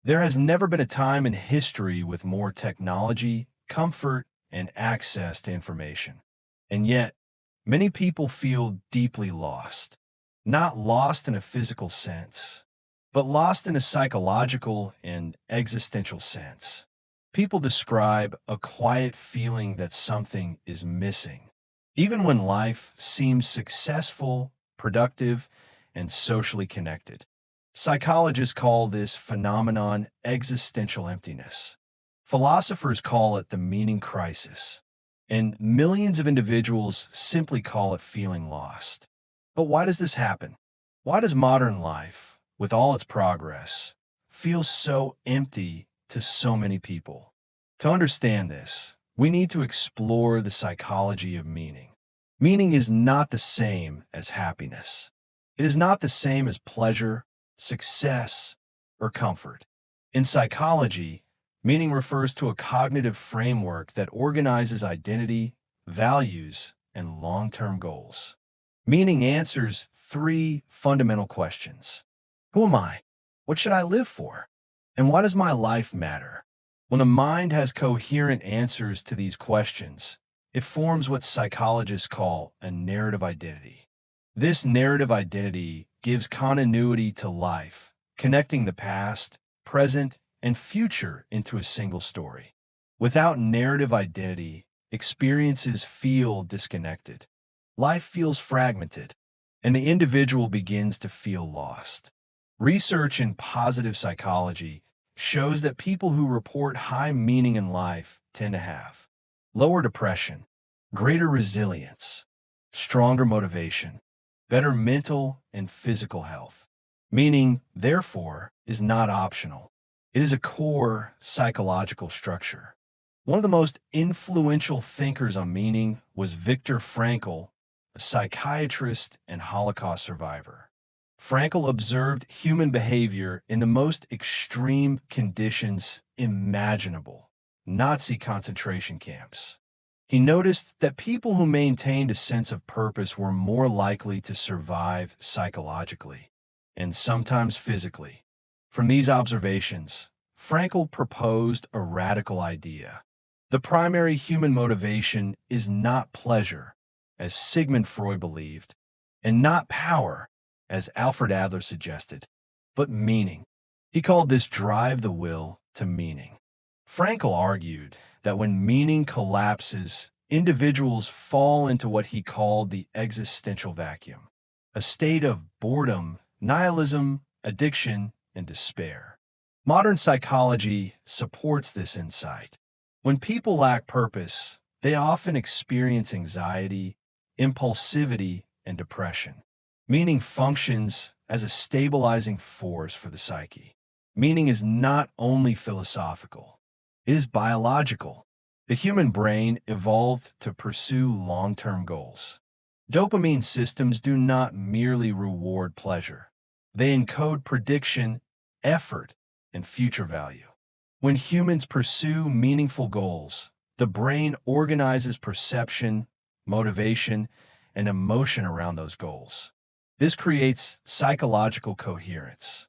There has never been a time in history with more technology, comfort, and access to information. And yet, many people feel deeply lost. Not lost in a physical sense, but lost in a psychological and existential sense. People describe a quiet feeling that something is missing, even when life seems successful, productive, and socially connected. Psychologists call this phenomenon existential emptiness. Philosophers call it the meaning crisis, and millions of individuals simply call it feeling lost. But why does this happen? Why does modern life, with all its progress, feel so empty to so many people? To understand this, we need to explore the psychology of meaning. Meaning is not the same as happiness. It is not the same as pleasure, success, or comfort. In psychology, meaning refers to a cognitive framework that organizes identity, values, and long-term goals. Meaning answers three fundamental questions. Who am I? What should I live for? And why does my life matter? When the mind has coherent answers to these questions, it forms what psychologists call a narrative identity. This narrative identity gives continuity to life, connecting the past, present, and future into a single story. Without narrative identity, experiences feel disconnected. Life feels fragmented, and the individual begins to feel lost. Research in positive psychology shows that people who report high meaning in life tend to have lower depression, greater resilience, stronger motivation, better mental and physical health. Meaning, therefore, is not optional. It is a core psychological structure. One of the most influential thinkers on meaning was Viktor Frankl, a psychiatrist and Holocaust survivor. Frankl observed human behavior in the most extreme conditions imaginable, Nazi concentration camps. He noticed that people who maintained a sense of purpose were more likely to survive psychologically, and sometimes physically. From these observations, Frankl proposed a radical idea. The primary human motivation is not pleasure, as Sigmund Freud believed, and not power, as Alfred Adler suggested, but meaning. He called this drive the will to meaning. Frankl argued that when meaning collapses, individuals fall into what he called the existential vacuum, a state of boredom, nihilism, addiction, and despair. Modern psychology supports this insight. When people lack purpose, they often experience anxiety, impulsivity, and depression. Meaning functions as a stabilizing force for the psyche. Meaning is not only philosophical, it is biological. The human brain evolved to pursue long-term goals. Dopamine systems do not merely reward pleasure. They encode prediction, effort, and future value. When humans pursue meaningful goals, the brain organizes perception, motivation, and emotion around those goals. This creates psychological coherence.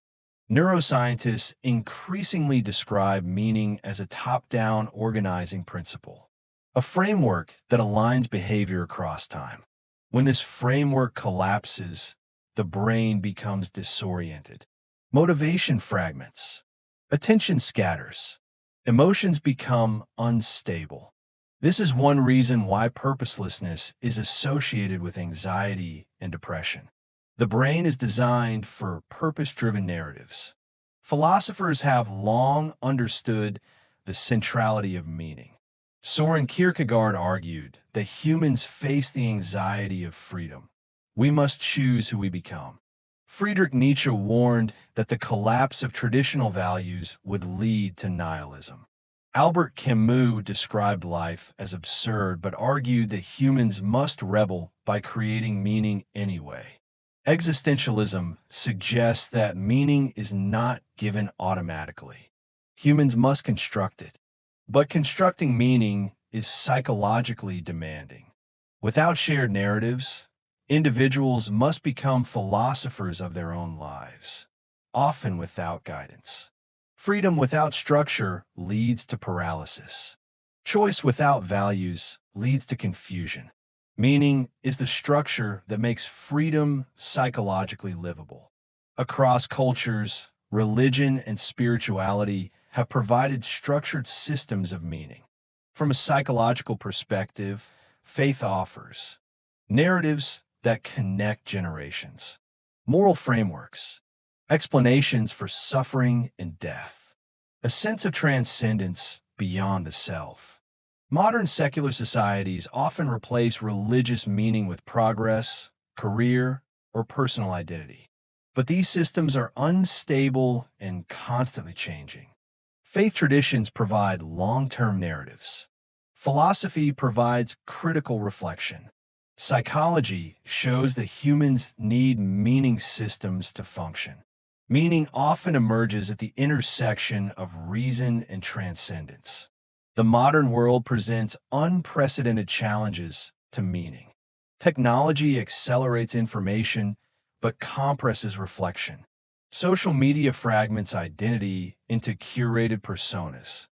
Neuroscientists increasingly describe meaning as a top-down organizing principle, a framework that aligns behavior across time. When this framework collapses, the brain becomes disoriented. Motivation fragments. Attention scatters. Emotions become unstable. This is one reason why purposelessness is associated with anxiety and depression. The brain is designed for purpose-driven narratives. Philosophers have long understood the centrality of meaning. Soren Kierkegaard argued that humans face the anxiety of freedom. We must choose who we become. Friedrich Nietzsche warned that the collapse of traditional values would lead to nihilism. Albert Camus described life as absurd but argued that humans must rebel by creating meaning anyway. Existentialism suggests that meaning is not given automatically. Humans must construct it. But constructing meaning is psychologically demanding. Without shared narratives, individuals must become philosophers of their own lives, often without guidance. Freedom without structure leads to paralysis. Choice without values leads to confusion. Meaning is the structure that makes freedom psychologically livable. Across cultures, religion and spirituality have provided structured systems of meaning. From a psychological perspective, faith offers narratives that connect generations, moral frameworks, explanations for suffering and death, a sense of transcendence beyond the self. Modern secular societies often replace religious meaning with progress, career, or personal identity. But these systems are unstable and constantly changing. Faith traditions provide long-term narratives. Philosophy provides critical reflection. Psychology shows that humans need meaning systems to function. Meaning often emerges at the intersection of reason and transcendence. The modern world presents unprecedented challenges to meaning. Technology accelerates information, but compresses reflection. Social media fragments identity into curated personas.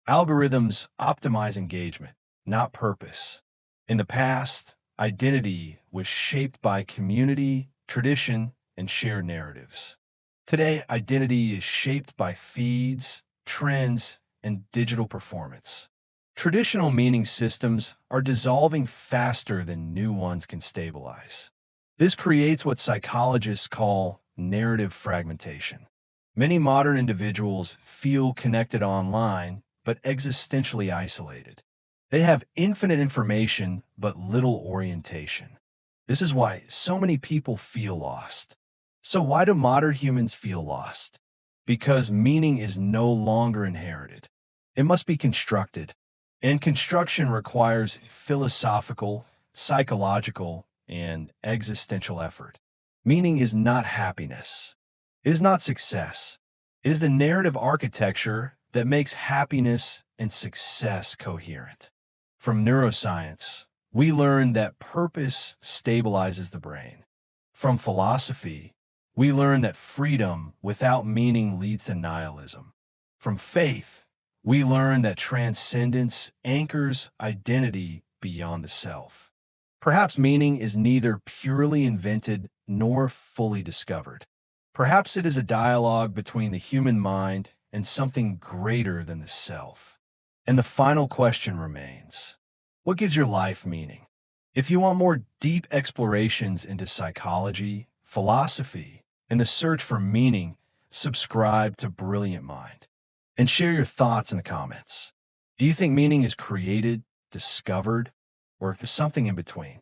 Algorithms optimize engagement, not purpose. In the past, identity was shaped by community, tradition, and shared narratives. Today, identity is shaped by feeds, trends, and digital performance. Traditional meaning systems are dissolving faster than new ones can stabilize. This creates what psychologists call narrative fragmentation. Many modern individuals feel connected online, but existentially isolated. They have infinite information, but little orientation. This is why so many people feel lost. So why do modern humans feel lost? Because meaning is no longer inherited. It must be constructed. And construction requires philosophical, psychological, and existential effort. Meaning is not happiness. It is not success. It is the narrative architecture that makes happiness and success coherent. From neuroscience, we learn that purpose stabilizes the brain. From philosophy, we learn that freedom without meaning leads to nihilism. From faith, we learn that transcendence anchors identity beyond the self. Perhaps meaning is neither purely invented nor fully discovered. Perhaps it is a dialogue between the human mind and something greater than the self. And the final question remains, what gives your life meaning? If you want more deep explorations into psychology, philosophy, and the search for meaning, subscribe to Brilliant Mind and share your thoughts in the comments. Do you think meaning is created, discovered, or something in between?